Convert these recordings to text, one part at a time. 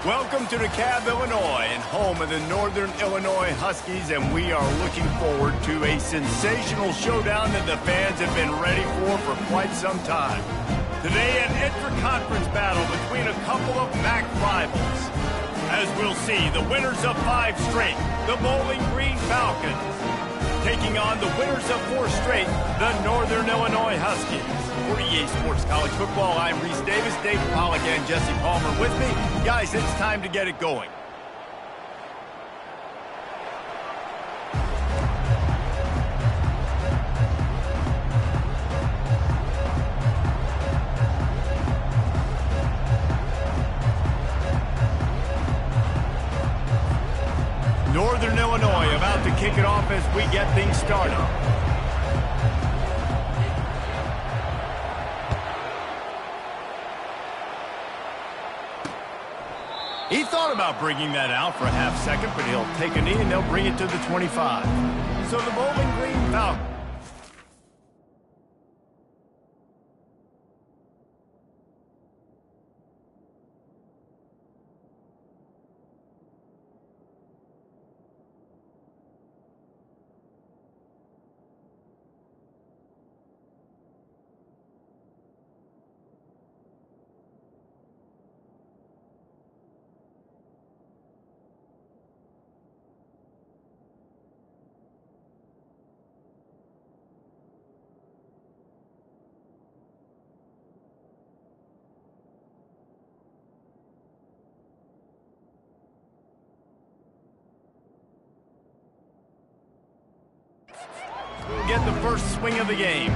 Welcome to DeKalb, Illinois, and home of the Northern Illinois Huskies, and we are looking forward to a sensational showdown that the fans have been ready for quite some time. Today, an intra-conference battle between a couple of MAC rivals. As we'll see, the winners of 5 straight, the Bowling Green Falcons, taking on the winners of 4 straight, the Northern Illinois Huskies. For EA Sports College Football, I'm Reese Davis, Dave Pollock, and Jesse Palmer with me. Guys, it's time to get it going. Northern Illinois about to kick it off as we get things started. He thought about bringing that out for a half second, but he'll take a knee and they'll bring it to the 25. So the Bowling Green Falcons. Get the first swing of the game.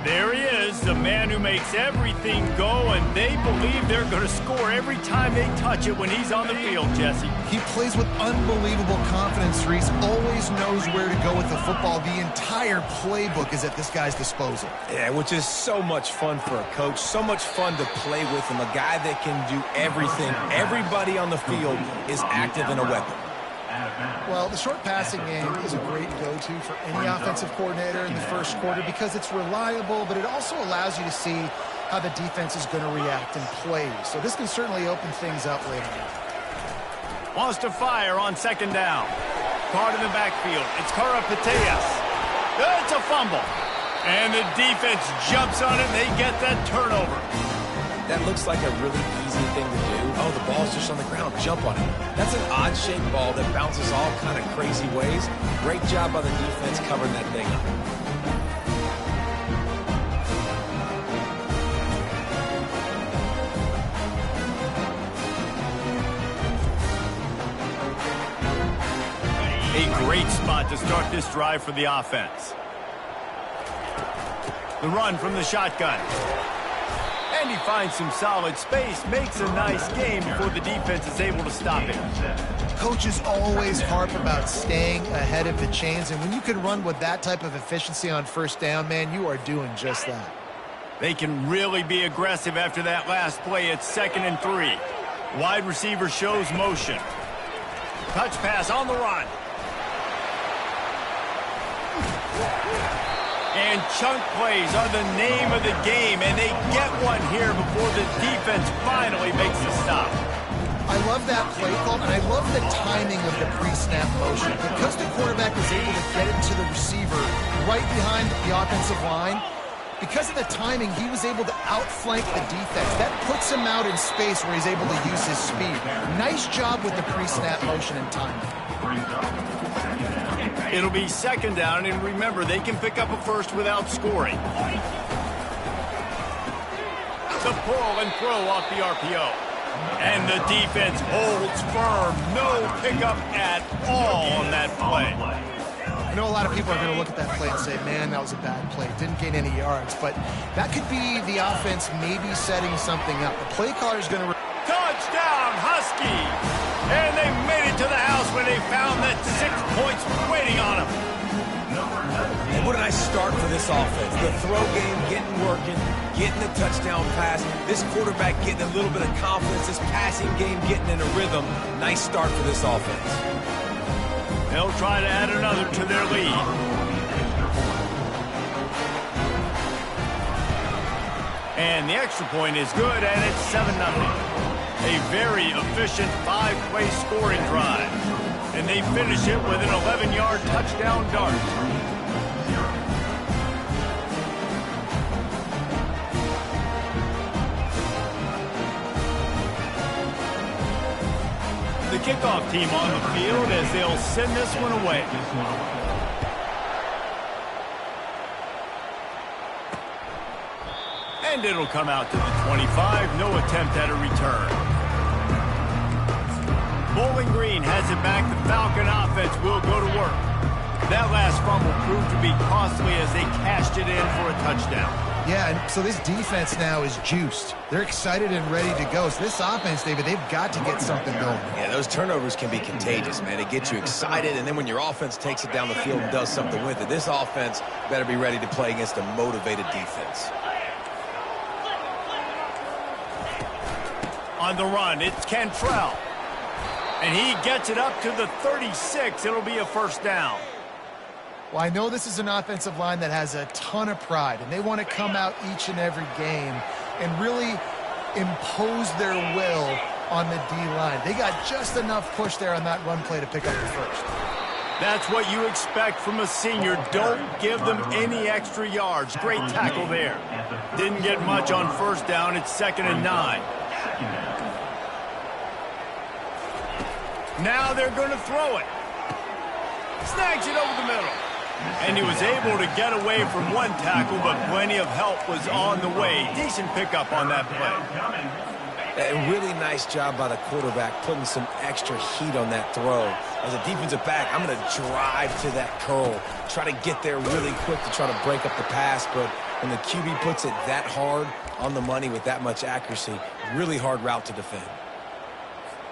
There he is, the man who makes everything go, and they believe they're going to score every time they touch it when he's on the field, Jesse. He plays with unbelievable confidence, Reese. Always knows where to go with the football. The entire playbook is at this guy's disposal. Yeah, which is so much fun for a coach, so much fun to play with him, a guy that can do everything. Everybody on the field is active in a weapon. Well, the short passing game is a great go-to for any offensive coordinator in the first quarter because it's reliable, but it also allows you to see how the defense is going to react and play. So this can certainly open things up later on. Wants to fire on second down. Caught in the backfield. It's Kara Pateas. It's a fumble. And the defense jumps on it, and they get that turnover. That looks like a really easy thing to do. Oh, the ball's just on the ground. Jump on it. That's an odd-shaped ball that bounces all kind of crazy ways. Great job by the defense covering that thing up. A great spot to start this drive for the offense. The run from the shotgun. And he finds some solid space, makes a nice game before the defense is able to stop it. Coaches always harp about staying ahead of the chains, and when you can run with that type of efficiency on first down, man, you are doing just that. They can really be aggressive after that last play. It's 2nd and 3. Wide receiver shows motion. Touch pass on the run. And chunk plays are the name of the game, and they get one here before the defense finally makes a stop. I love that play call, and I love the timing of the pre-snap motion. Because the quarterback was able to get it to the receiver right behind the offensive line, because of the timing, he was able to outflank the defense. That puts him out in space where he's able to use his speed. Nice job with the pre-snap motion and timing. It'll be 2nd down, and remember, they can pick up a first without scoring. The pull and throw off the RPO. And the defense holds firm. No pickup at all on that play. I know a lot of people are going to look at that play and say, man, that was a bad play. Didn't gain any yards. But that could be the offense maybe setting something up. The play caller is going to... Touchdown, Huskies! And they made it to the house when they found that 6 points waiting on them. And what a nice start for this offense. The throw game getting working, getting the touchdown pass. This quarterback getting a little bit of confidence. This passing game getting in a rhythm. Nice start for this offense. They'll try to add another to their lead. And the extra point is good, and it's 7-0. A very efficient 5-play scoring drive. And they finish it with an 11-yard touchdown dart. The kickoff team on the field as they'll send this one away. And it'll come out to the 25. No attempt at a return. Bowling Green has it back. The Falcon offense will go to work. That last fumble proved to be costly as they cashed it in for a touchdown. Yeah, and so this defense now is juiced. They're excited and ready to go. So this offense, David, they've got to get something going. Yeah, those turnovers can be contagious, man. It gets you excited, and then when your offense takes it down the field and does something with it, this offense better be ready to play against a motivated defense. On the run, it's Cantrell. And he gets it up to the 36. It'll be a first down. Well, I know this is an offensive line that has a ton of pride, and they want to come out each and every game and really impose their will on the D-line. They got just enough push there on that run play to pick up the first. That's what you expect from a senior. Don't give them any extra yards. Great tackle there. Didn't get much on first down. It's 2nd and 9. Now they're going to throw it. Snags it over the middle. And he was able to get away from one tackle, but plenty of help was on the way. Decent pickup on that play. A really nice job by the quarterback putting some extra heat on that throw. As a defensive back, I'm going to drive to that curl, try to get there really quick to try to break up the pass, but when the QB puts it that hard on the money with that much accuracy, really hard route to defend.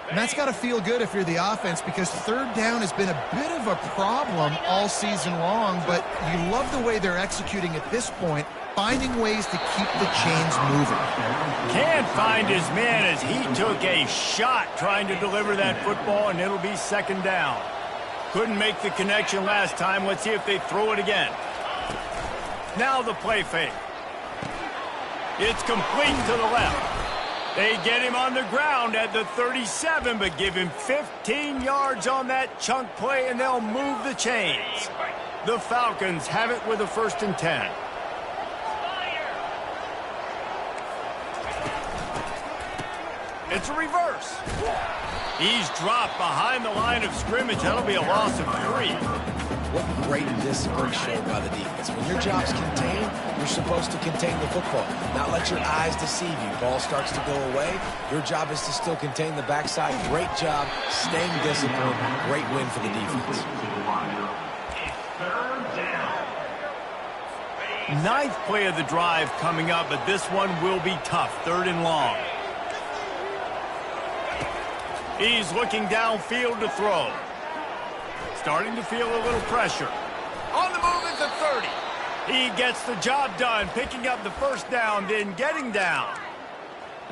And that's got to feel good if you're the offense, because third down has been a bit of a problem all season long, but you love the way they're executing at this point, finding ways to keep the chains moving. Can't find his man as he took a shot trying to deliver that football, and it'll be 2nd down. Couldn't make the connection last time. Let's see if they throw it again. Now the play fake. It's complete to the left. They get him on the ground at the 37, but give him 15 yards on that chunk play, and they'll move the chains. The Falcons have it with a 1st and 10. It's a reverse. He's dropped behind the line of scrimmage. That'll be a loss of 3. What great discipline shown by the defense. When your job's contained, you're supposed to contain the football, not let your eyes deceive you. Ball starts to go away. Your job is to still contain the backside. Great job staying disciplined. Great win for the defense. 9th play of the drive coming up, but this one will be tough. 3rd and long. He's looking downfield to throw. Starting to feel a little pressure. On the move at the 30. He gets the job done, picking up the first down, then getting down.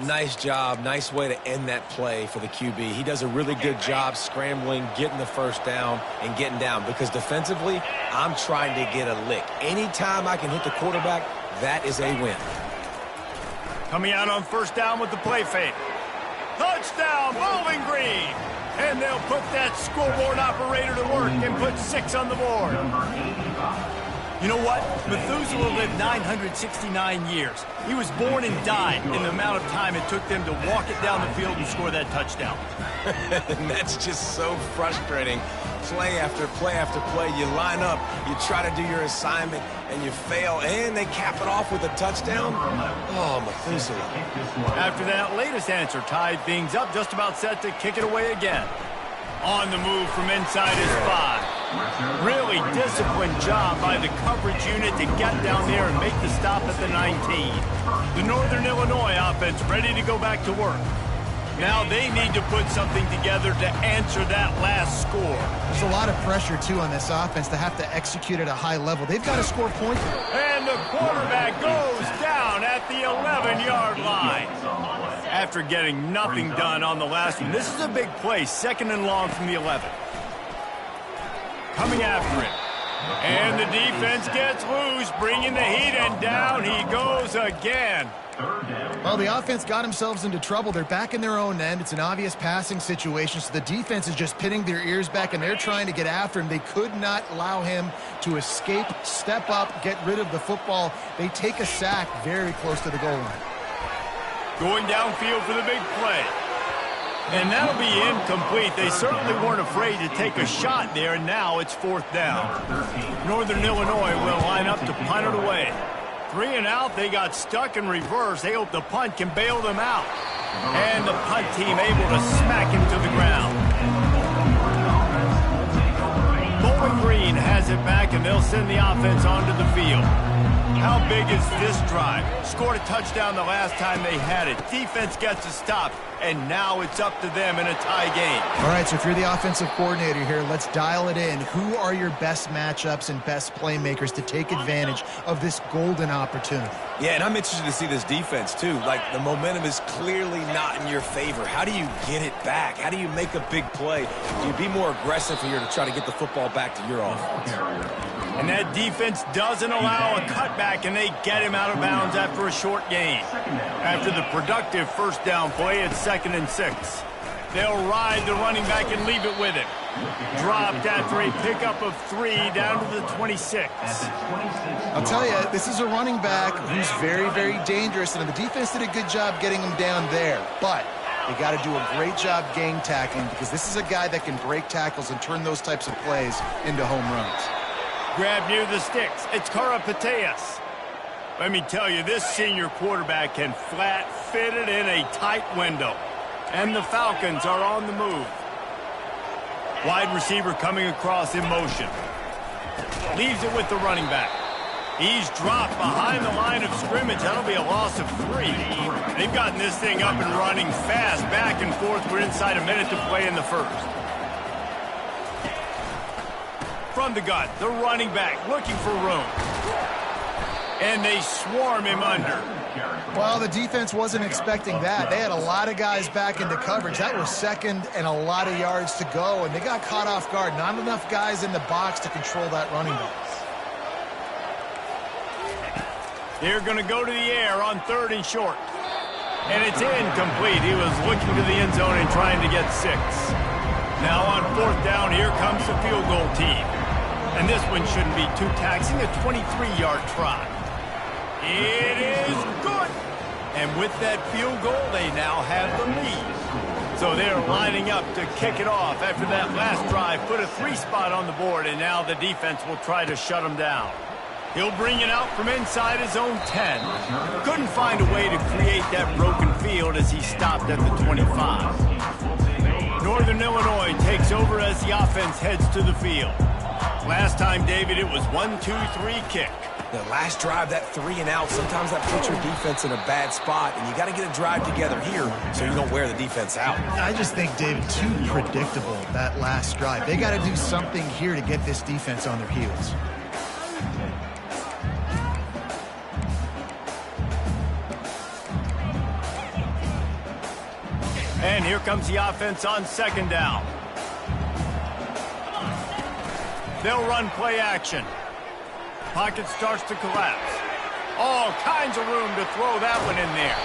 Nice job. Nice way to end that play for the QB. He does a really good job scrambling, getting the first down, and getting down. Because defensively, I'm trying to get a lick. Anytime I can hit the quarterback, that is a win. Coming out on first down with the play fake. Touchdown, Bowling Green! And they'll put that scoreboard operator to work and put 6 on the board. You know what? Methuselah lived 969 years. He was born and died in the amount of time it took them to walk it down the field and score that touchdown. And that's just so frustrating. Play after play after play, you line up, you try to do your assignment, and you fail, and they cap it off with a touchdown. Oh, Methuselah. After that latest answer tied things up, just about set to kick it away again. On the move from inside his 5. Really disciplined job by the coverage unit to get down there and make the stop at the 19. The Northern Illinois offense ready to go back to work. Now they need to put something together to answer that last score. There's a lot of pressure, too, on this offense to have to execute at a high level. They've got to score points. And the quarterback goes down at the 11-yard line. After getting nothing done on the last one, this is a big play, 2nd and long from the 11. Coming after him. And the defense gets loose, bringing the heat, and down he goes again. Well, the offense got themselves into trouble. They're back in their own end. It's an obvious passing situation, so the defense is just pinning their ears back, and they're trying to get after him. They could not allow him to escape, step up, get rid of the football. They take a sack very close to the goal line. Going downfield for the big play. And that'll be incomplete. They certainly weren't afraid to take a shot there, and now it's 4th down. Northern Illinois will line up to punt it away. 3 and out, they got stuck in reverse. They hope the punt can bail them out. And the punt team able to smack him to the ground. Bowling Green has it back, and they'll send the offense onto the field. How big is this drive? Scored a touchdown the last time they had it. Defense gets a stop, and now it's up to them in a tie game. All right, so if you're the offensive coordinator here, let's dial it in. Who are your best matchups and best playmakers to take advantage of this golden opportunity? Yeah, and I'm interested to see this defense, too. Like, the momentum is clearly not in your favor. How do you get it back? How do you make a big play? Do you be more aggressive here to try to get the football back to your offense? And that defense doesn't allow a cutback, and they get him out of bounds after a short gain. After the productive first down play, it's 2nd and 6. They'll ride the running back and leave it with him. Dropped after a pickup of 3 down to the 26. I'll tell you, this is a running back who's very, very dangerous, and the defense did a good job getting him down there. But they got to do a great job gang tackling, because this is a guy that can break tackles and turn those types of plays into home runs. Grab near the sticks. It's Karapateas. Let me tell you, this senior quarterback can flat fit it in a tight window. And the Falcons are on the move. Wide receiver coming across in motion. Leaves it with the running back. He's dropped behind the line of scrimmage. That'll be a loss of 3. They've gotten this thing up and running fast, back and forth. We're inside a minute to play in the first. From the gun, the running back looking for room. And they swarm him under. Well, the defense wasn't expecting that. They had a lot of guys back into coverage. That was 2nd and a lot of yards to go, and they got caught off guard. Not enough guys in the box to control that running back. They're going to go to the air on 3rd and short. And it's incomplete. He was looking to the end zone and trying to get 6. Now on 4th down, here comes the field goal team. And this one shouldn't be too taxing, a 23-yard try. It is good. And with that field goal, they now have the lead. So they're lining up to kick it off after that last drive. Put a 3 spot on the board, and now the defense will try to shut them down. He'll bring it out from inside his own 10. Couldn't find a way to create that broken field as he stopped at the 25. Northern Illinois takes over as the offense heads to the field. Last time, David, it was 1-2-3 kick. The last drive, that 3 and out, sometimes that puts your defense in a bad spot, and you got to get a drive together here so you don't wear the defense out. I just think, David, too predictable, that last drive. They got to do something here to get this defense on their heels. And here comes the offense on 2nd down. They'll run play action. Pocket starts to collapse. All kinds of room to throw that one in there.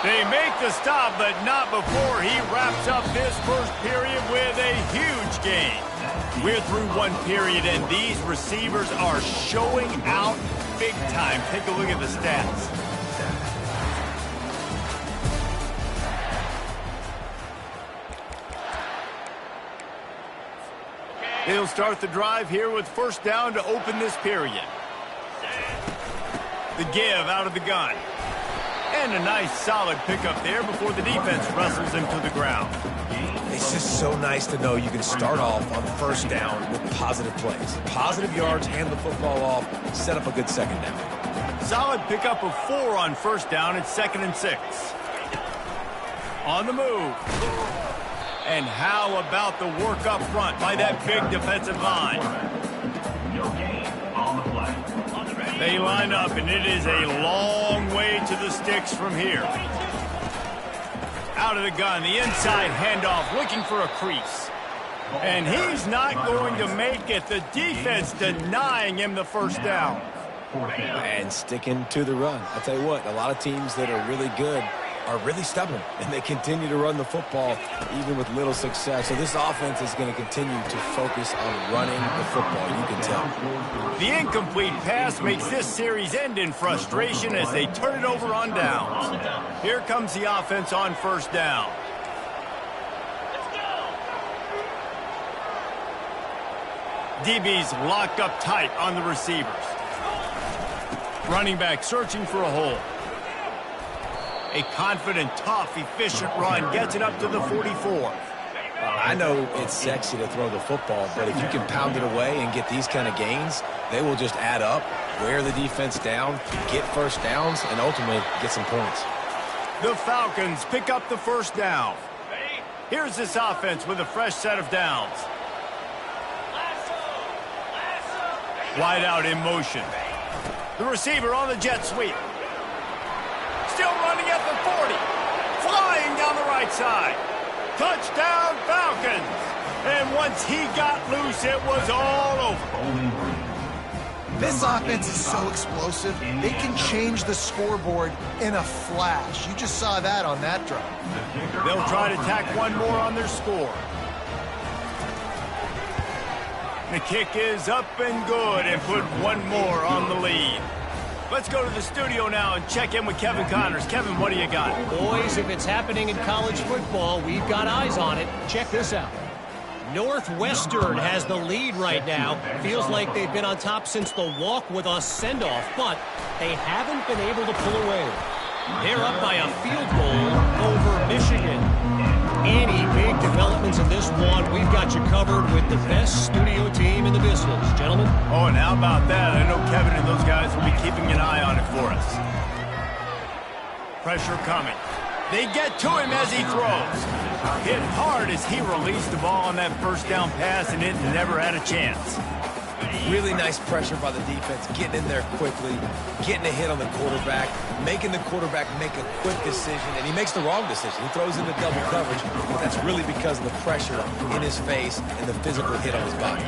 They make the stop, but not before he wraps up this first period with a huge gain. We're through 1 period, and these receivers are showing out big time. Take a look at the stats. They'll start the drive here with 1st down to open this period. The give out of the gun. And a nice solid pickup there before the defense wrestles him to the ground. It's just so nice to know you can start off on 1st down with positive plays. Positive yards, hand the football off, set up a good 2nd down. Solid pickup of 4 on 1st down. It's 2nd and 6. On the move. And how about the work up front by that big defensive line? They line up, and it is a long way to the sticks from here. Out of the gun, the inside handoff, looking for a crease. And he's not going to make it. The defense denying him the first down. And sticking to the run. I'll tell you what, a lot of teams that are really good are really stubborn, and they continue to run the football even with little success. So this offense is going to continue to focus on running the football, you can tell. The incomplete pass makes this series end in frustration as they turn it over on downs. Here comes the offense on first down. DB's locked up tight on the receivers. Running back searching for a hole. A confident, tough, efficient run gets it up to the 44. I know it's sexy to throw the football, but if you can pound it away and get these kind of gains, they will just add up, wear the defense down, get first downs, and ultimately get some points. The Falcons pick up the first down. Here's this offense with a fresh set of downs. Wide out in motion. The receiver on the jet sweep. Still running at the 40. Flying down the right side. Touchdown Falcons. And once he got loose, it was all over. This offense is so explosive, they can change the scoreboard in a flash. You just saw that on that drive. They'll try to tack one more on their score. The kick is up and good and put one more on the lead. Let's go to the studio now and check in with Kevin Connors. Kevin, what do you got? Boys, if it's happening in college football, we've got eyes on it. Check this out. Northwestern has the lead right now. Feels like they've been on top since the walk with us send-off, but they haven't been able to pull away. They're up by a field goal over Michigan. Any big developments in this one, we've got you covered with the best studio team in the business. Gentlemen? Oh, and how about that? I know Kevin and those guys will be keeping an eye on it for us. Pressure coming. They get to him as he throws. Hit hard as he released the ball on that first down pass, and it never had a chance. Really nice pressure by the defense, getting in there quickly, getting a hit on the quarterback, making the quarterback make a quick decision, and he makes the wrong decision. He throws into double coverage, but that's really because of the pressure in his face and the physical hit on his body.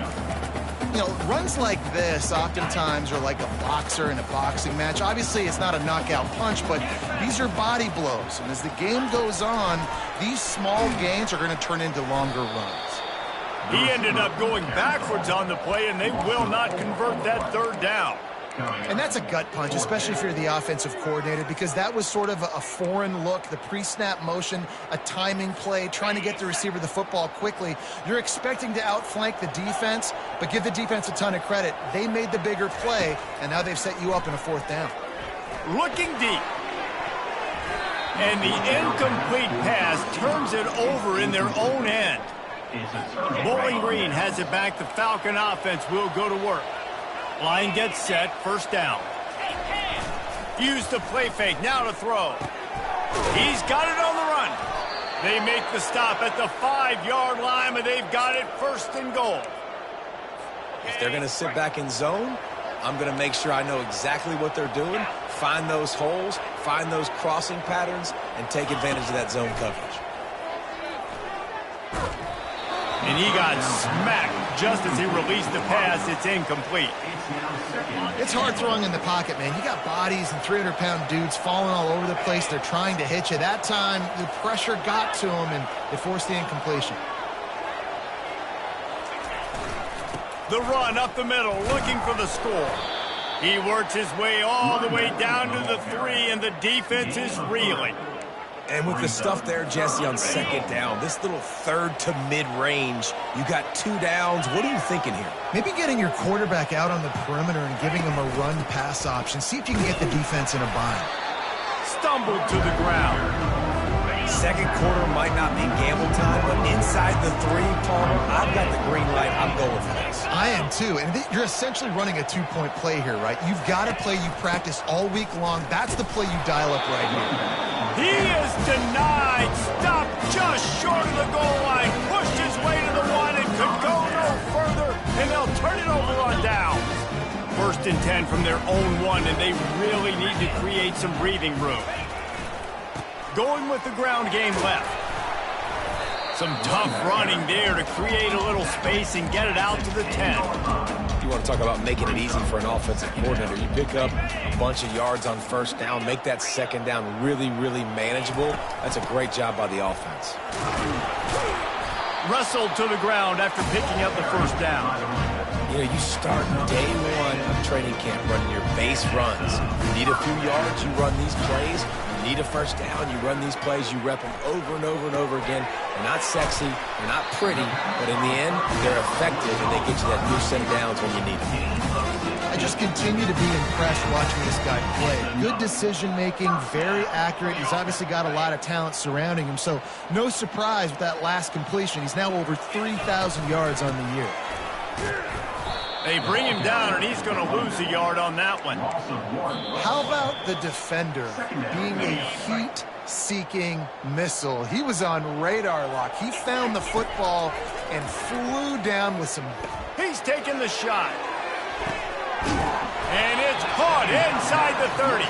You know, runs like this oftentimes are like a boxer in a boxing match. Obviously, it's not a knockout punch, but these are body blows. And as the game goes on, these small gains are going to turn into longer runs. He ended up going backwards on the play, and they will not convert that third down. And that's a gut punch, especially if you're the offensive coordinator, because that was sort of a foreign look, the pre-snap motion, a timing play, trying to get the receiver the football quickly. You're expecting to outflank the defense, but give the defense a ton of credit. They made the bigger play, and now they've set you up in a fourth down. Looking deep. And the incomplete pass turns it over in their own end. Bowling Green has it back. The Falcon offense will go to work. Line gets set. First down. Use the play fake. Now to throw. He's got it on the run. They make the stop at the 5-yard line, but they've got it first and goal. If they're going to sit back in zone, I'm going to make sure I know exactly what they're doing, find those holes, find those crossing patterns, and take advantage of that zone coverage. And he got smacked just as he released the pass. It's incomplete. It's hard throwing in the pocket, man. You got bodies and 300-pound dudes falling all over the place. They're trying to hit you. That time, the pressure got to him, and they forced the incompletion. The run up the middle, looking for the score. He works his way all the way down to the 3, and the defense is reeling. And with the stuff there, Jesse, on second down, this little third to mid-range, you got 2 downs. What are you thinking here? Maybe getting your quarterback out on the perimeter and giving him a run-pass option. See if you can get the defense in a bind. Stumbled to the ground. Second quarter might not be gamble time, but inside the 3, Palmer, I've got the green light. I'm going for this. I am too, and you're essentially running a 2-point play here, right? You've got a play you practice all week long. That's the play you dial up right here. He is denied. Stopped just short of the goal line. Pushed his way to the 1 and could go no further, and they'll turn it over on downs. First and 10 from their own 1, and they really need to create some breathing room. Going with the ground game left. Some tough running there to create a little space and get it out to the 10. You want to talk about making it easy for an offensive coordinator. You pick up a bunch of yards on first down, make that second down really, really manageable. That's a great job by the offense. Wrestled to the ground after picking up the first down. You know, you start day one of training camp running your base runs. You need a few yards, you run these plays. You need a first down, you run these plays, you rep them over and over and over again. They're not sexy, they're not pretty, but in the end, they're effective, and they get you that new set of downs when you need them. I just continue to be impressed watching this guy play. Good decision-making, very accurate. He's obviously got a lot of talent surrounding him, so no surprise with that last completion. He's now over 3,000 yards on the year. They bring him down, and he's going to lose a yard on that one. How about the defender being a heat-seeking missile? He was on radar lock. He found the football and flew down with some... He's taking the shot. And it's caught inside the 30.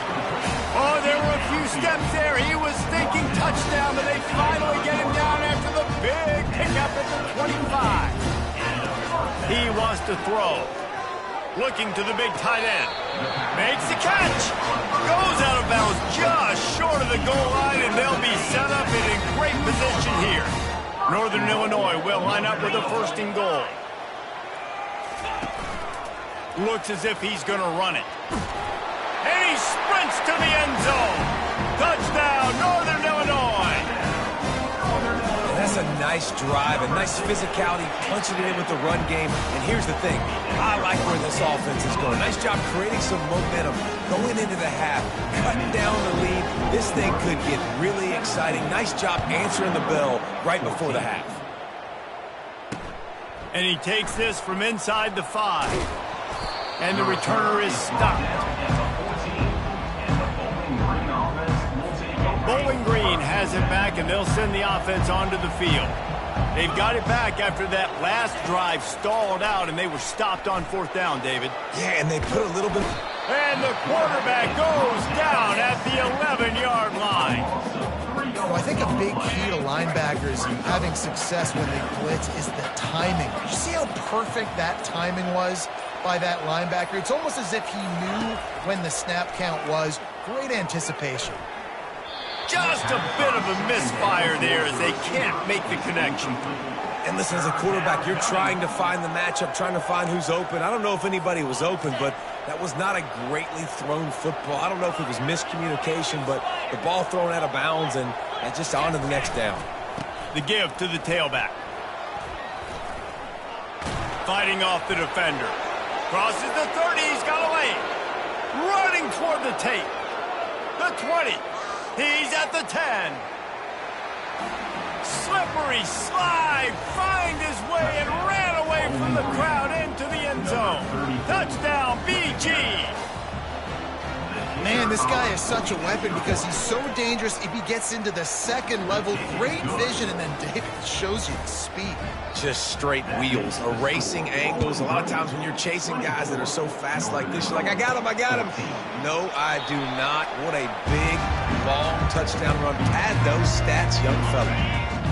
Oh, there were a few steps there. He was thinking touchdown, but they finally get him down after the big pickup at the 25. He wants to throw. Looking to the big tight end. Makes the catch. Goes out of bounds just short of the goal line, and they'll be set up in a great position here. Northern Illinois will line up with a first and goal. Looks as if he's going to run it. And he sprints to the end zone. Touchdown, Northern Illinois. That's a nice drive, a nice physicality, punching it in with the run game. And here's the thing. I like where this offense is going. Nice job creating some momentum, going into the half, cutting down the lead. This thing could get really exciting. Nice job answering the bell right before the half. And he takes this from inside the 5. And the returner is stopped. Bowling Green has it back, and they'll send the offense onto the field. They've got it back after that last drive stalled out, and they were stopped on fourth down, David. Yeah, and they put a little bit... And the quarterback goes down at the 11-yard line. Well, I think a big key to linebackers having success when they blitz is the timing. Did you see how perfect that timing was by that linebacker? It's almost as if he knew when the snap count was. Great anticipation. Just a bit of a misfire there as they can't make the connection. And listen, as a quarterback, you're trying to find the matchup, trying to find who's open. I don't know if anybody was open, but that was not a greatly thrown football. I don't know if it was miscommunication, but the ball thrown out of bounds and just on to the next down. The give to the tailback. Fighting off the defender. Crosses the 30, he's got a lane. Running toward the tape. The 20. He's at the 10. Slippery slide. Find his way and ran away from the crowd into the end zone. Touchdown, BG. Man, this guy is such a weapon because he's so dangerous if he gets into the second level. Great vision, and then David shows you the speed. Just straight wheels, erasing angles. A lot of times when you're chasing guys that are so fast like this, you're like, I got him, I got him. No, I do not. What a big, long touchdown run. Pad those stats, young fella.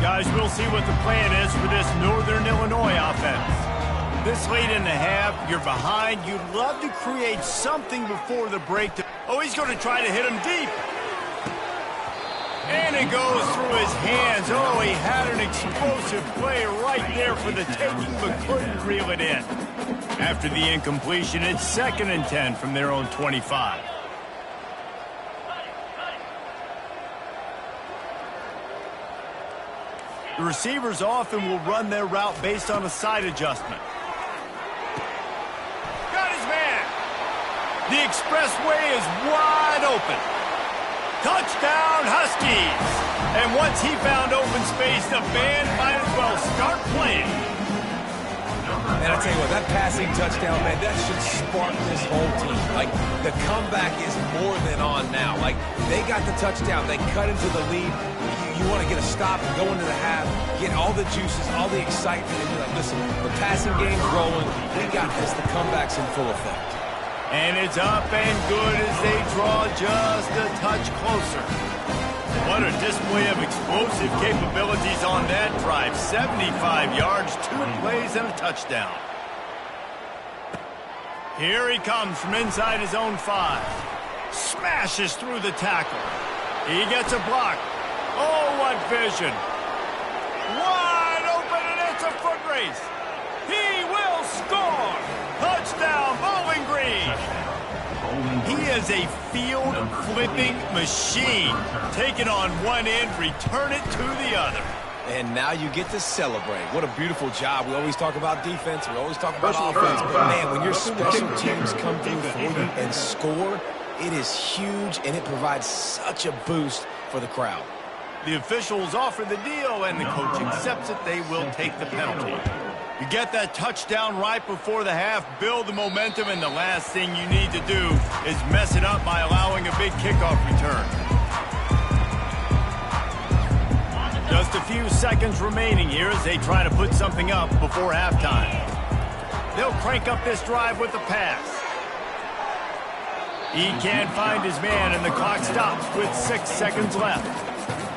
Guys, we'll see what the plan is for this Northern Illinois offense. This late in the half, you're behind. You'd love to create something before the break. Oh, he's going to try to hit him deep. And it goes through his hands. Oh, he had an explosive play right there for the taking, but couldn't reel it in. After the incompletion, it's 2nd and 10 from their own 25. The receivers often will run their route based on a side adjustment. Got his man. The expressway is wide open. Touchdown, Huskies. And once he found open space, the band might as well start playing. And I tell you what, that passing touchdown, man, that should spark this whole team. Like, the comeback is more than on now. Like, they got the touchdown. They cut into the lead. You want to get a stop and go into the half, get all the juices, all the excitement, and you're like, listen, the passing game's rolling. We got this. The comeback's in full effect. And it's up and good as they draw just a touch closer. What a display of explosive capabilities on that drive. 75 yards, 2 plays, and a touchdown. Here he comes from inside his own 5. Smashes through the tackle. He gets a block. Oh, what vision. Wide open, and it's a foot race. He will score. Touchdown, Bowling Green. He is a field-flipping machine. Take it on one end, return it to the other. And now you get to celebrate. What a beautiful job. We always talk about defense. We always talk about offense. But, man, when your special teams come through for you and score, it is huge, and it provides such a boost for the crowd. The officials offer the deal, and the coach accepts it. They will take the penalty. You get that touchdown right before the half, build the momentum, and the last thing you need to do is mess it up by allowing a big kickoff return. Just a few seconds remaining here as they try to put something up before halftime. They'll crank up this drive with the pass. He can't find his man, and the clock stops with 6 seconds left.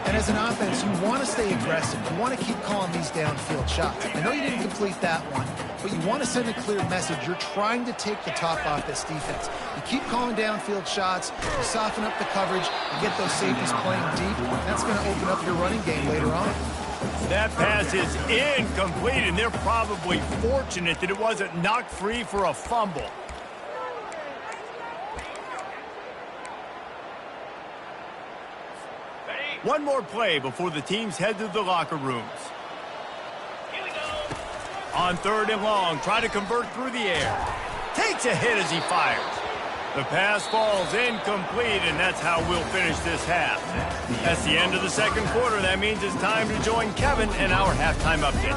And as an offense, you want to stay aggressive. You want to keep calling these downfield shots. I know you didn't complete that one, but you want to send a clear message. You're trying to take the top off this defense. You keep calling downfield shots, you soften up the coverage, you get those safeties playing deep. That's going to open up your running game later on. That pass is incomplete, and they're probably fortunate that it wasn't knocked free for a fumble. One more play before the teams head to the locker rooms. On 3rd and long, try to convert through the air. Takes a hit as he fires. The pass falls incomplete, and that's how we'll finish this half. That's the end of the second quarter. That means it's time to join Kevin in our halftime update.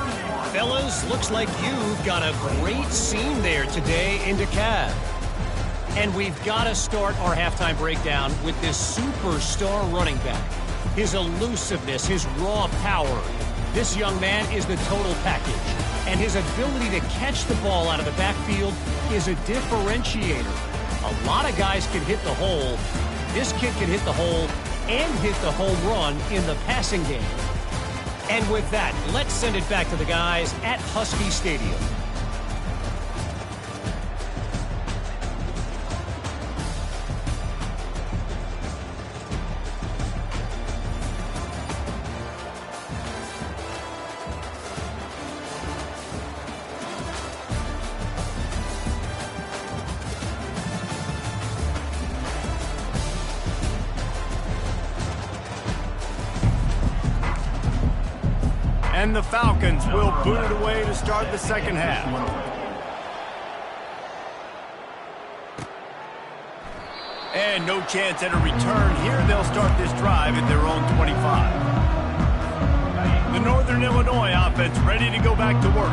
Fellas, looks like you've got a great scene there today in DeKalb. And we've got to start our halftime breakdown with this superstar running back. His elusiveness, his raw power. This young man is the total package. And his ability to catch the ball out of the backfield is a differentiator. A lot of guys can hit the hole. This kid can hit the hole and hit the home run in the passing game. And with that, let's send it back to the guys at Husky Stadium. And the Falcons will boot it away to start the second half. And no chance at a return here. They'll start this drive at their own 25. The Northern Illinois offense ready to go back to work.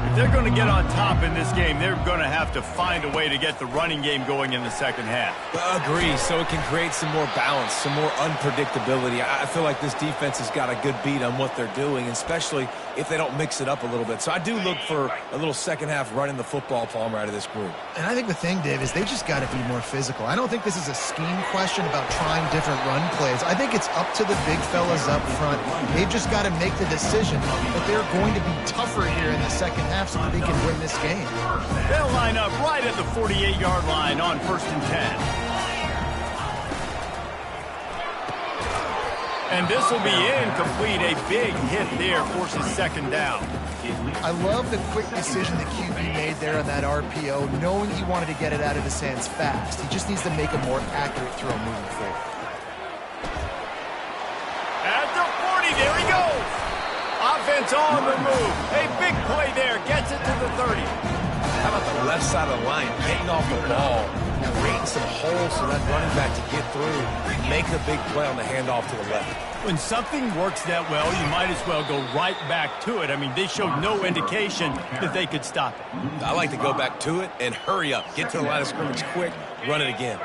If they're going to get on top in this game, they're going to have to find a way to get the running game going in the second half. Agree, so it can create some more balance, some more unpredictability. I feel like this defense has got a good beat on what they're doing, especially if they don't mix it up a little bit. So I do look for a little second half running the football Palmer out of this group. And I think the thing, Dave, is they just got to be more physical. I don't think this is a scheme question about trying different run plays. I think it's up to the big fellas up front. They've just got to make the decision that they're going to be tougher here in the second half so that they can win this game. They'll line up right at the 48-yard line on 1st and 10. And this will be incomplete. A big hit there forces second down. I love the quick decision the QB made there on that RPO, knowing he wanted to get it out of his hands fast. He just needs to make a more accurate throw moving forward. At the 40, there he goes. Offense on the move. A big play there. Gets it to the 30. How about the left side of the line, getting off the ball, creating some holes for that running back to get through, make a big play on the handoff to the left. When something works that well, you might as well go right back to it. I mean, they showed no indication that they could stop it. I like to go back to it and hurry up. Get to the line of scrimmage quick, run it again.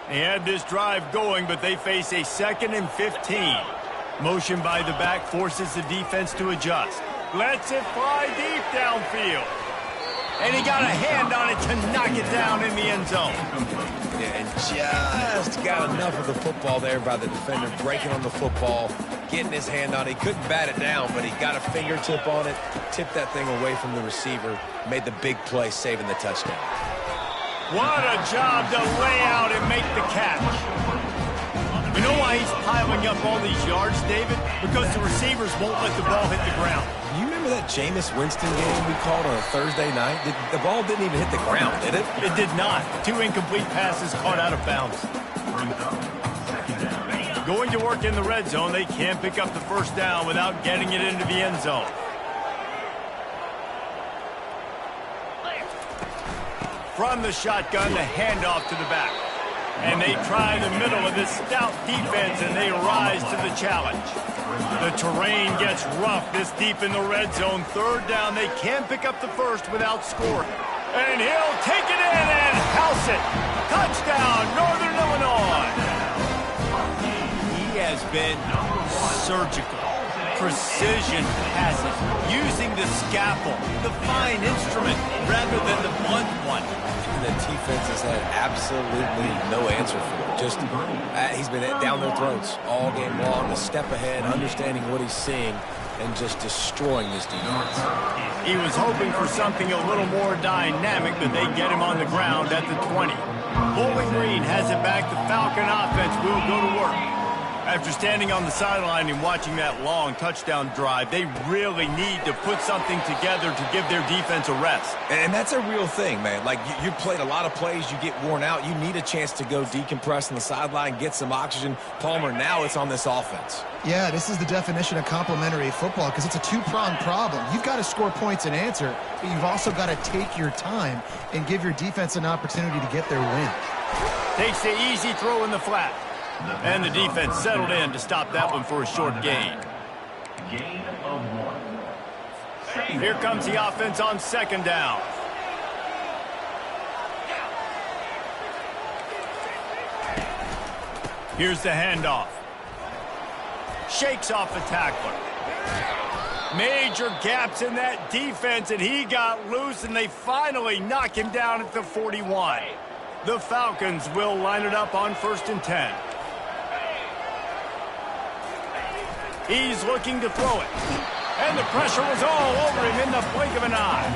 They had this drive going, but they face a 2nd and 15. Motion by the back forces the defense to adjust. Lets it fly deep downfield. And he got a hand on it to knock it down in the end zone. Yeah, and just got enough of the football there by the defender, breaking on the football, getting his hand on it. He couldn't bat it down, but he got a fingertip on it, tipped that thing away from the receiver, made the big play, saving the touchdown. What a job to lay out and make the catch. You know why he's piling up all these yards, David? Because the receivers won't let the ball hit the ground. You remember that Jameis Winston game we called on a Thursday night? The ball didn't even hit the ground, did it? It did not. 2 incomplete passes caught out of bounds. Going to work in the red zone, they can't pick up the first down without getting it into the end zone. From the shotgun, the handoff to the back. And they try the middle of this stout defense, and they rise to the challenge. The terrain gets rough this deep in the red zone. Third down, they can't pick up the first without scoring. And he'll take it in and house it. Touchdown, Northern Illinois. He has been surgical. Precision passes, using the scalpel, the fine instrument, rather than the blunt one. The defense has had absolutely no answer for it. Just, he's been down their throats all game long, a step ahead, understanding what he's seeing, and just destroying this defense. He was hoping for something a little more dynamic, but they get him on the ground at the 20. Bowling Green has it back. The Falcon offense will go to work. After standing on the sideline and watching that long touchdown drive, they really need to put something together to give their defense a rest. And that's a real thing, man. Like, you played a lot of plays, you get worn out. You need a chance to go decompress on the sideline, get some oxygen. Palmer, now it's on this offense. Yeah, this is the definition of complementary football because it's a two-pronged problem. You've got to score points and answer, but you've also got to take your time and give your defense an opportunity to get their win. Takes the easy throw in the flat. And the defense settled in to stop that one for a short gain. Gain of 1. Here comes the offense on second down. Here's the handoff. Shakes off the tackler. Major gaps in that defense, and he got loose, and they finally knock him down at the 41. The Falcons will line it up on 1st and 10. He's looking to throw it. And the pressure was all over him in the blink of an eye.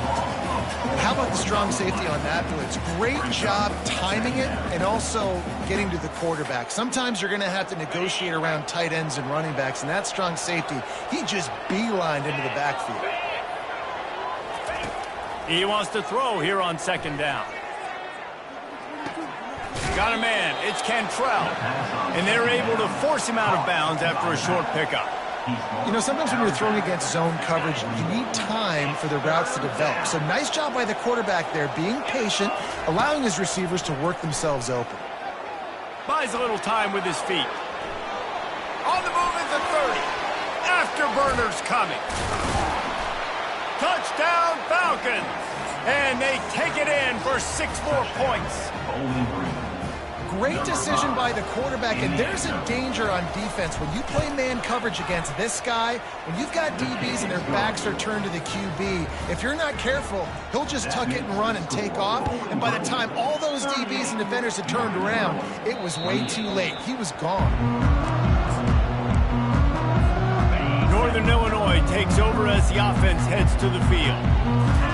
How about the strong safety on that blitz? Great job timing it and also getting to the quarterback. Sometimes you're going to have to negotiate around tight ends and running backs, and that strong safety, he just beelined into the backfield. He wants to throw here on second down. Got a man. It's Cantrell. And they're able to force him out of bounds after a short pickup. You know, sometimes when you're throwing against zone coverage, you need time for the routes to develop. So nice job by the quarterback there, being patient, allowing his receivers to work themselves open. Buys a little time with his feet. On the move at the 30. Afterburners coming. Touchdown Falcons. And they take it in for 6 more points. Great decision by the quarterback, and there's a danger on defense. When you play man coverage against this guy, when you've got DBs and their backs are turned to the QB, if you're not careful, he'll just tuck it and run and take off. And by the time all those DBs and defenders had turned around, it was way too late. He was gone. Northern Illinois takes over as the offense heads to the field.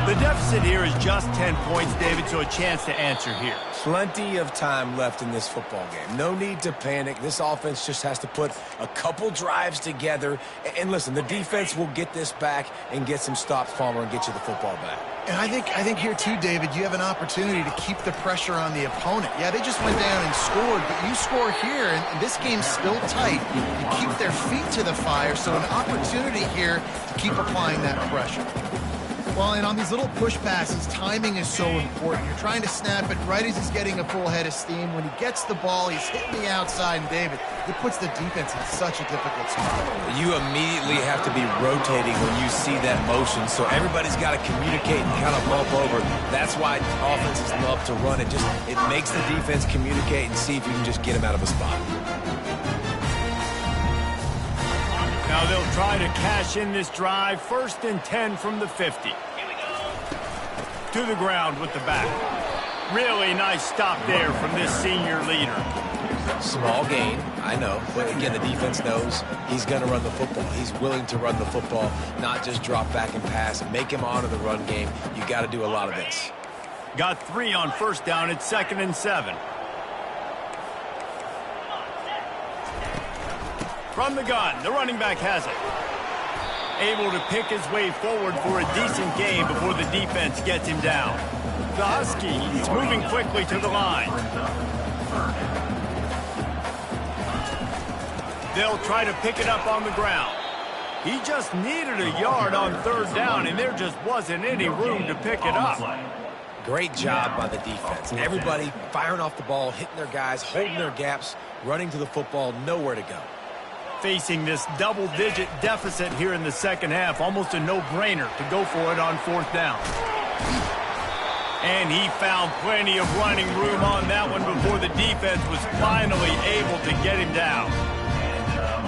The deficit here is just 10 points, David, so a chance to answer here. Plenty of time left in this football game. No need to panic. This offense just has to put a couple drives together. And listen, the defense will get this back and get some stops, Palmer, and get you the football back. And I think here too, David, you have an opportunity to keep the pressure on the opponent. Yeah, they just went down and scored, but you score here, and this game's still tight. You keep their feet to the fire, so an opportunity here to keep applying that pressure. Well, and on these little push passes, timing is so important. You're trying to snap it right as he's getting a full head of steam. When he gets the ball, he's hitting the outside, and David, it puts the defense in such a difficult spot. You immediately have to be rotating when you see that motion, so everybody's got to communicate and kind of bump over. That's why offenses love to run it. It makes the defense communicate and see if you can just get him out of a spot. Now they'll try to cash in this drive. 1st and 10 from the 50. to the ground with the back. Really nice stop there from this senior leader. Small gain, I know. But again, the defense knows he's going to run the football. He's willing to run the football, not just drop back and pass. Make him honor the run game. You got to do a lot of this. Got 3 on first down. It's 2nd and 7. From the gun, the running back has it. Able to pick his way forward for a decent gain before the defense gets him down. The Huskies moving quickly to the line. They'll try to pick it up on the ground. He just needed a yard on 3rd down, and there just wasn't any room to pick it up. Great job by the defense. Everybody firing off the ball, hitting their guys, holding their gaps, running to the football, nowhere to go. Facing this double-digit deficit here in the second half, almost a no-brainer to go for it on 4th down. And he found plenty of running room on that one before the defense was finally able to get him down.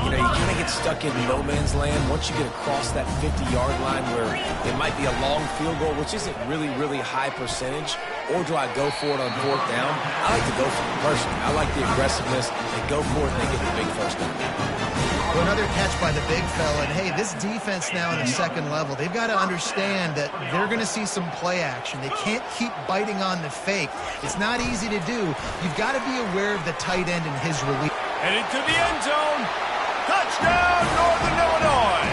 You know, you kind of get stuck in no man's land once you get across that 50-yard line where it might be a long field goal, which isn't really high percentage, or do I go for it on 4th down? I like to go for it personally. I like the aggressiveness. They go for it and they get the big first down. Well, another catch by the big fella. And, hey, this defense now in the second level, they've got to understand that they're going to see some play action. They can't keep biting on the fake. It's not easy to do. You've got to be aware of the tight end and his release. Headed to the end zone. Touchdown, Northern Illinois.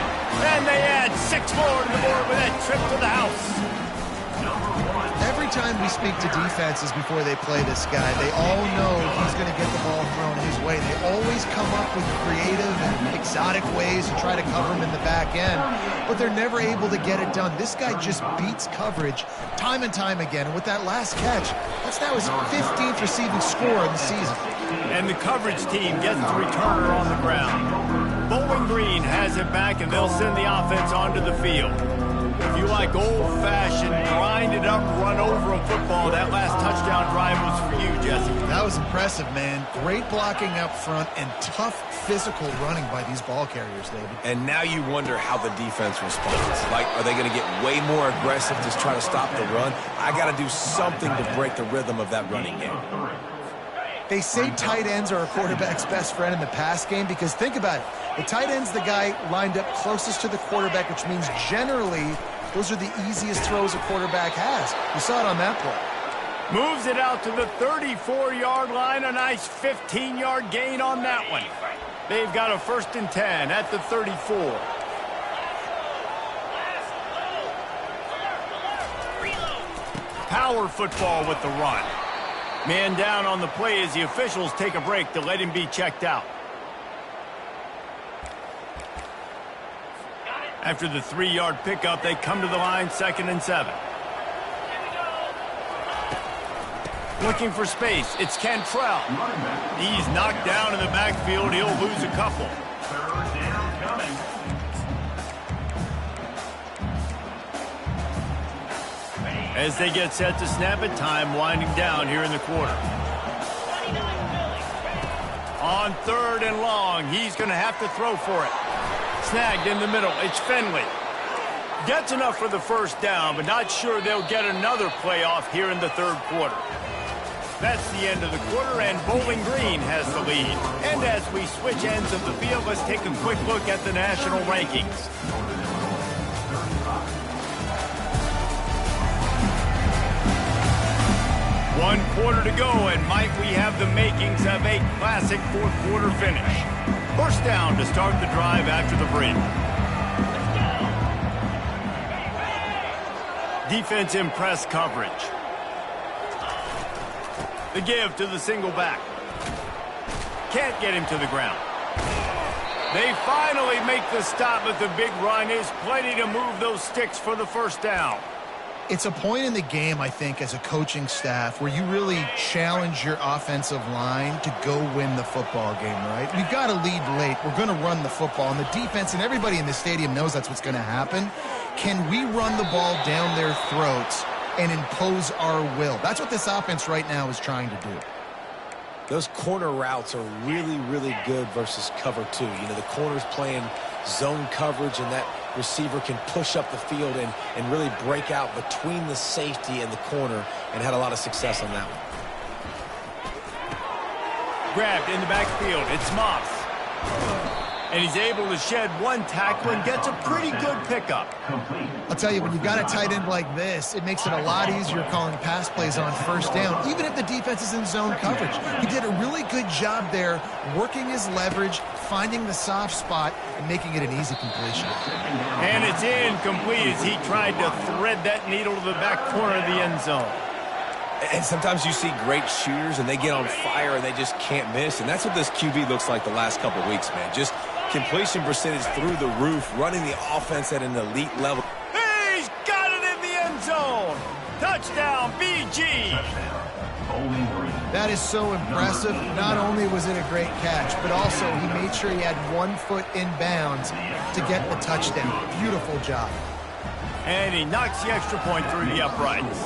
And they add 6 more to the board with that trip to the house. Every time we speak to defenses before they play this guy, they all know he's going to get the ball thrown his way. They always come up with creative and exotic ways to try to cover him in the back end, but they're never able to get it done. This guy just beats coverage time and time again. And with that last catch, that's now his 15th receiving score of the season. And the coverage team gets the returner on the ground. Bowling Green has it back, and they'll send the offense onto the field. If you like old-fashioned, grind-it-up, run-over a football, that last touchdown drive was for you, Jesse. That was impressive, man. Great blocking up front and tough physical running by these ball carriers, David. And now you wonder how the defense responds. Like, are they going to get way more aggressive to try to stop the run? I got to do something to break the rhythm of that running game. They say tight ends are a quarterback's best friend in the pass game because think about it. The tight end's the guy lined up closest to the quarterback, which means generally those are the easiest throws a quarterback has. You saw it on that play. Moves it out to the 34-yard line. A nice 15-yard gain on that one. They've got a 1st and 10 at the 34. Power football with the run. Man down on the play as the officials take a break to let him be checked out. After the 3-yard pickup, they come to the line, 2nd and 7. Looking for space, it's Cantrell. He's knocked down in the backfield. He'll lose a couple. 3rd down coming. As they get set to snap it, time winding down here in the quarter. On 3rd and long, he's going to have to throw for it. Snagged in the middle, it's Finley. Gets enough for the 1st down, but not sure they'll get another playoff here in the 3rd quarter. That's the end of the quarter, and Bowling Green has the lead. And as we switch ends of the field, let's take a quick look at the national rankings. One quarter to go, and might we have the makings of a classic 4th quarter finish. 1st down to start the drive after the break. Defense in press coverage. The give to the single back. Can't get him to the ground. They finally make the stop, but the big run is plenty to move those sticks for the 1st down. It's a point in the game, I think, as a coaching staff where you really challenge your offensive line to go win the football game, right? We've got to lead late. We're going to run the football. And the defense and everybody in the stadium knows that's what's going to happen. Can we run the ball down their throats and impose our will? That's what this offense right now is trying to do. Those corner routes are really good versus cover 2. You know, the corner's playing zone coverage, and that receiver can push up the field and really break out between the safety and the corner, and had a lot of success on that one. Grabbed in the backfield. It's Moss. And he's able to shed one tackle and gets a pretty good pickup. I'll tell you, when you've got a tight end like this, it makes it a lot easier calling pass plays on first down, even if the defense is in zone coverage. He did a really good job there, working his leverage, finding the soft spot, and making it an easy completion. And it's incomplete as he tried to thread that needle to the back corner of the end zone. And sometimes you see great shooters, and they get on fire, and they just can't miss. And that's what this QB looks like the last couple of weeks, man. Just completion percentage through the roof, running the offense at an elite level. He's got it in the end zone. Touchdown, BG. That is so impressive. Not only was it a great catch, but also he made sure he had 1 foot in bounds to get the touchdown. Beautiful job. And he knocks the extra point through the uprights.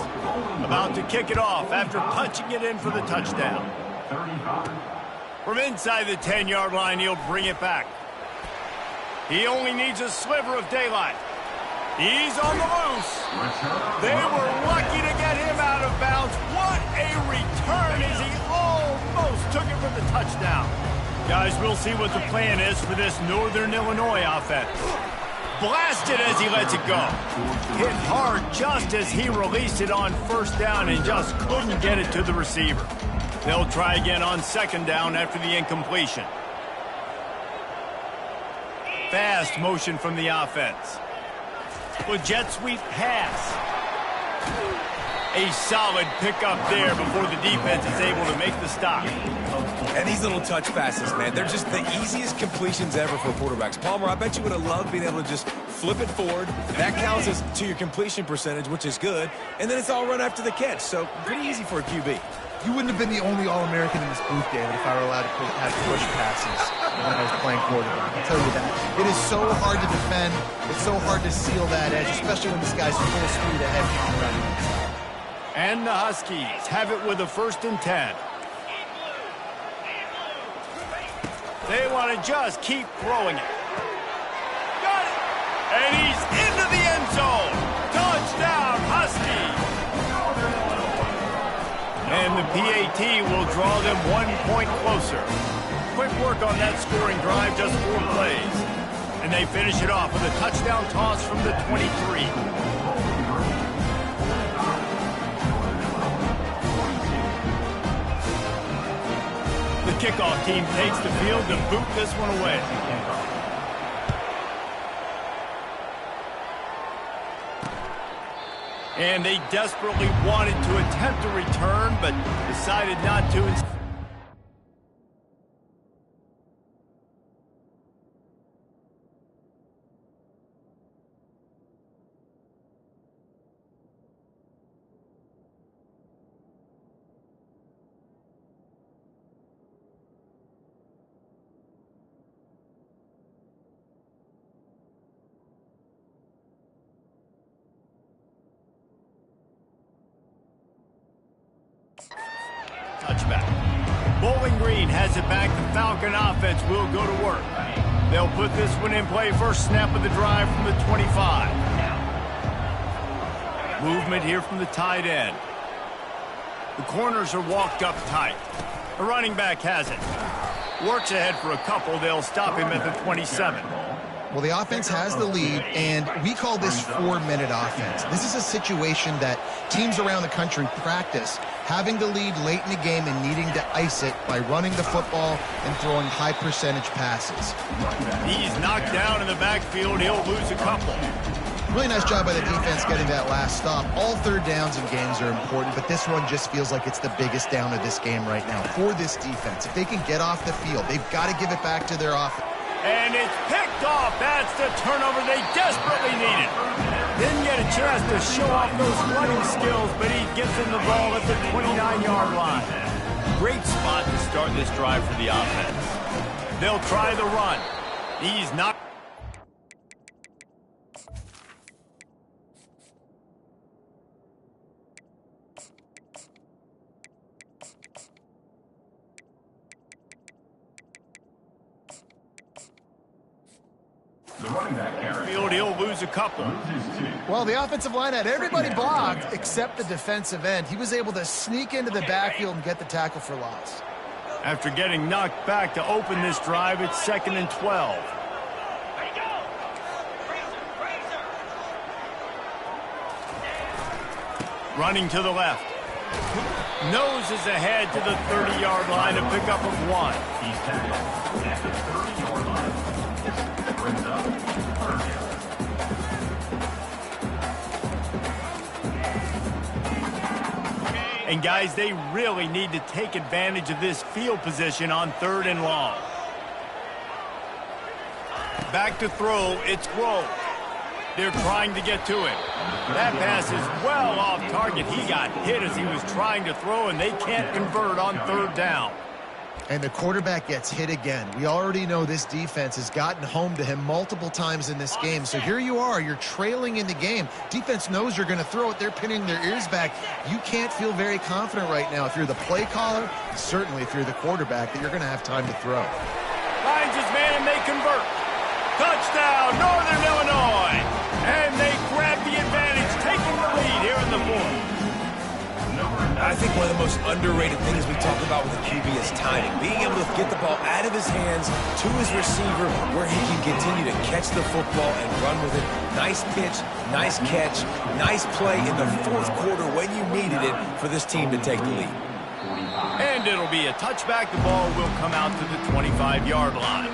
About to kick it off after punching it in for the touchdown. From inside the 10-yard line, he'll bring it back. He only needs a sliver of daylight. He's on the loose. They were lucky to get him out of bounds. What a return as he almost took it for the touchdown. Guys, we'll see what the plan is for this Northern Illinois offense. Blasted as he lets it go. Hit hard just as he released it on first down and just couldn't get it to the receiver. They'll try again on second down after the incompletion. Fast motion from the offense. With jet sweep pass. A solid pickup there before the defense is able to make the stop. And these little touch passes, man, they're just the easiest completions ever for quarterbacks. Palmer, I bet you would have loved being able to just flip it forward. That counts as to your completion percentage, which is good. And then it's all run after the catch, so pretty easy for a QB. You wouldn't have been the only All-American in this booth, David, if I were allowed to have push passes when I was playing quarterback. I'll tell you that. It is so hard to defend. It's so hard to seal that edge, especially when this guy's full speed ahead from the running. And the Huskies have it with a 1st and 10. They want to just keep throwing it. Got it! And he's into the end zone. Touchdown, Huskies! And the PAT will draw them 1 point closer. Quick work on that scoring drive, just 4 plays. And they finish it off with a touchdown toss from the 23. The kickoff team takes the field to boot this one away. And they desperately wanted to attempt a return, but decided not to. Touchback. Bowling Green has it back. The Falcon offense will go to work. They'll put this one in play. First snap of the drive from the 25. Movement here from the tight end. The corners are walked up tight. The running back has it. Works ahead for a couple. They'll stop him at the 27. Well, the offense has the lead, and we call this 4-minute offense. This is a situation that teams around the country practice, having the lead late in the game and needing to ice it by running the football and throwing high-percentage passes. He's knocked down in the backfield. He'll lose a couple. Really nice job by the defense getting that last stop. All third downs in games are important, but this one just feels like it's the biggest down of this game right now for this defense. If they can get off the field, they've got to give it back to their offense. And it's picked off. That's the turnover they desperately needed. Didn't get a chance to show off those running skills, but he gets in the ball at the 29-yard line. Great spot to start this drive for the offense. They'll try the run. He's not. field, he'll lose a couple. Well, the offensive line had everybody blocked except the defensive end. He was able to sneak into the backfield and get the tackle for loss. After getting knocked back to open this drive, it's 2nd and 12. Running to the left. Noses ahead to the 30-yard line, a pickup of 1. He's tackled at the 30-yard line. Brings up third down. And guys, they really need to take advantage of this field position on 3rd and long. Back to throw, it's Grove. They're trying to get to him. That pass is well off target. He got hit as he was trying to throw, and they can't convert on 3rd down. And the quarterback gets hit again. We already know this defense has gotten home to him multiple times in this game. So here you are, you're trailing in the game. Defense knows you're going to throw it. They're pinning their ears back. You can't feel very confident right now if you're the play caller, certainly if you're the quarterback, that you're going to have time to throw. Finds his man, and they convert. Touchdown, Northern Illinois! And they grab the advantage, taking the lead here in the 4th. I think one of the most underrated things we talk about with a QB is timing. Being able to get the ball out of his hands to his receiver where he can continue to catch the football and run with it. Nice pitch, nice catch, nice play in the 4th quarter when you needed it for this team to take the lead. And it'll be a touchback. The ball will come out to the 25-yard line.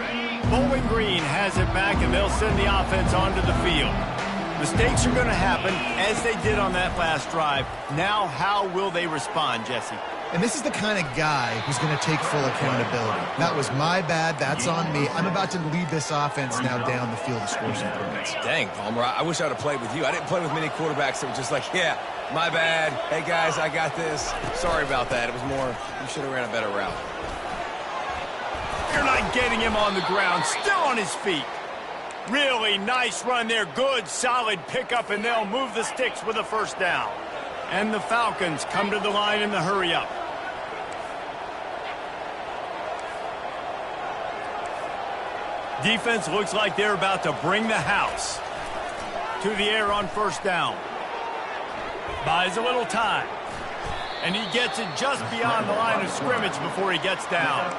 Bowling Green has it back, and they'll send the offense onto the field. Mistakes are going to happen, as they did on that last drive. Now, how will they respond, Jesse? And this is the kind of guy who's going to take full accountability. That was my bad. That's on me. I'm about to lead this offense now down the field to score some points. Dang, Palmer, I wish I would have played with you. I didn't play with many quarterbacks that were just like, yeah, my bad. Hey, guys, I got this. Sorry about that. It was more, you should have ran a better route. You're not getting him on the ground. Still on his feet. Really nice run there. Good, solid pickup, and they'll move the sticks with a 1st down. And the Falcons come to the line in the hurry-up. Defense looks like they're about to bring the house. To the air on 1st down. Buys a little time. And he gets it just beyond the line of scrimmage before he gets down.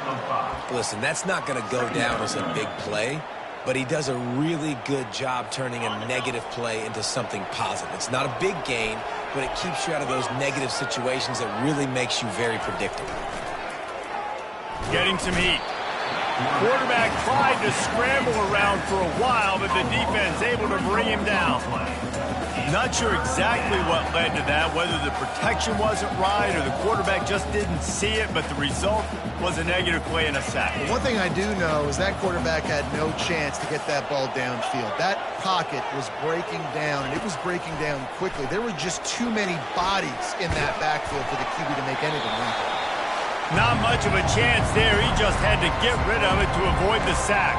Listen, that's not going to go down as a big play, but he does a really good job turning a negative play into something positive. It's not a big gain, but it keeps you out of those negative situations that really makes you very predictable. Getting some heat. Quarterback tried to scramble around for a while, but the defense able to bring him down. Not sure exactly what led to that, whether the protection wasn't right or the quarterback just didn't see it, but the result was a negative play and a sack. Well, one thing I do know is that quarterback had no chance to get that ball downfield. That pocket was breaking down, and it was breaking down quickly. There were just too many bodies in that backfield for the QB to make anything happen. Not much of a chance there. He just had to get rid of it to avoid the sack.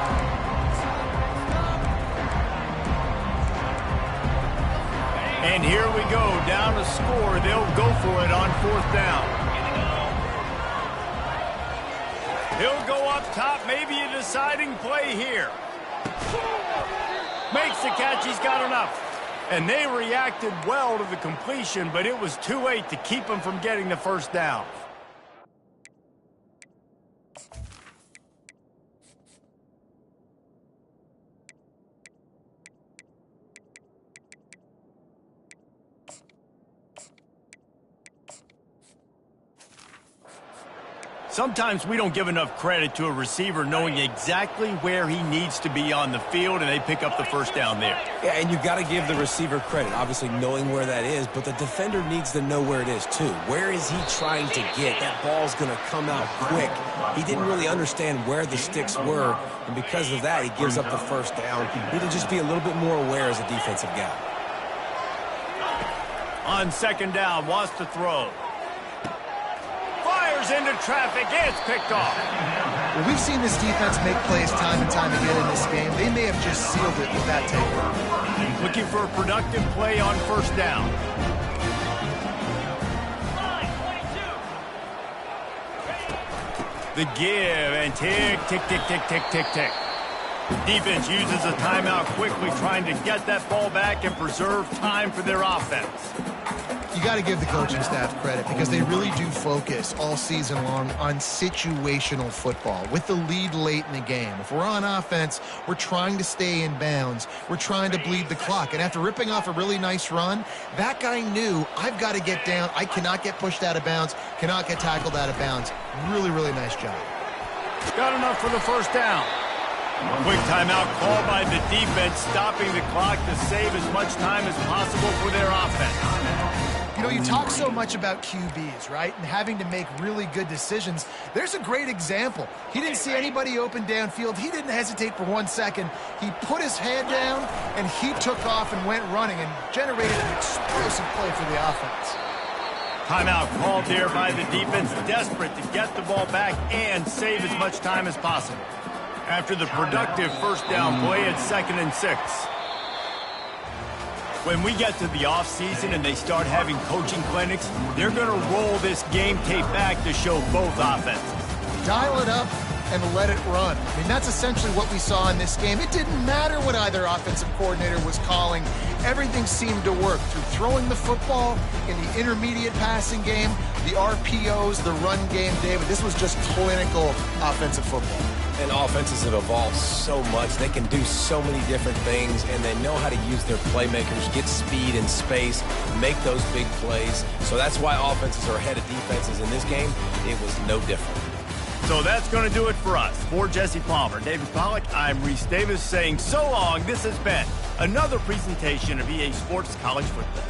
And here we go, down to score. They'll go for it on 4th down. He'll go up top, maybe a deciding play here. Makes the catch, he's got enough. And they reacted well to the completion, but it was too late to keep him from getting the 1st down. Sometimes we don't give enough credit to a receiver knowing exactly where he needs to be on the field, and they pick up the 1st down there. Yeah, and you've got to give the receiver credit, obviously knowing where that is, but the defender needs to know where it is too. Where is he trying to get? That ball's going to come out quick. He didn't really understand where the sticks were, and because of that, he gives up the 1st down. He need to just be a little bit more aware as a defensive guy. On 2nd down, wants to throw. Into traffic, it's picked off. Well, we've seen this defense make plays time and time again in this game. They may have just sealed it with that takeaway. Looking for a productive play on 1st down. The give, and tick, tick, tick, tick, tick, tick, tick. Defense uses a timeout quickly, trying to get that ball back and preserve time for their offense. You got to give the coaching staff credit because they really do focus all season long on situational football with the lead late in the game. If we're on offense, we're trying to stay in bounds. We're trying to bleed the clock. And after ripping off a really nice run, that guy knew, I've got to get down. I cannot get pushed out of bounds, cannot get tackled out of bounds. Really, really nice job. Got enough for the first down. Quick timeout called by the defense, stopping the clock to save as much time as possible for their offense. You know, you talk so much about QBs, right, and having to make really good decisions. There's a great example. He didn't see anybody open downfield. He didn't hesitate for 1 second. He put his head down, and he took off and went running and generated an explosive play for the offense. Timeout called here by the defense, desperate to get the ball back and save as much time as possible. After the productive first down play at 2nd and 6. When we get to the offseason and they start having coaching clinics, they're going to roll this game tape back to show both offenses. Dial it up and let it run. I mean, that's essentially what we saw in this game. It didn't matter what either offensive coordinator was calling. Everything seemed to work through throwing the football in the intermediate passing game, the RPOs, the run game, David. This was just clinical offensive football. And offenses have evolved so much. They can do so many different things, and they know how to use their playmakers, get speed and space, make those big plays. So that's why offenses are ahead of defenses in this game. It was no different. So that's going to do it for us. For Jesse Palmer, David Pollack, I'm Reese Davis saying so long. This has been another presentation of EA Sports College Football.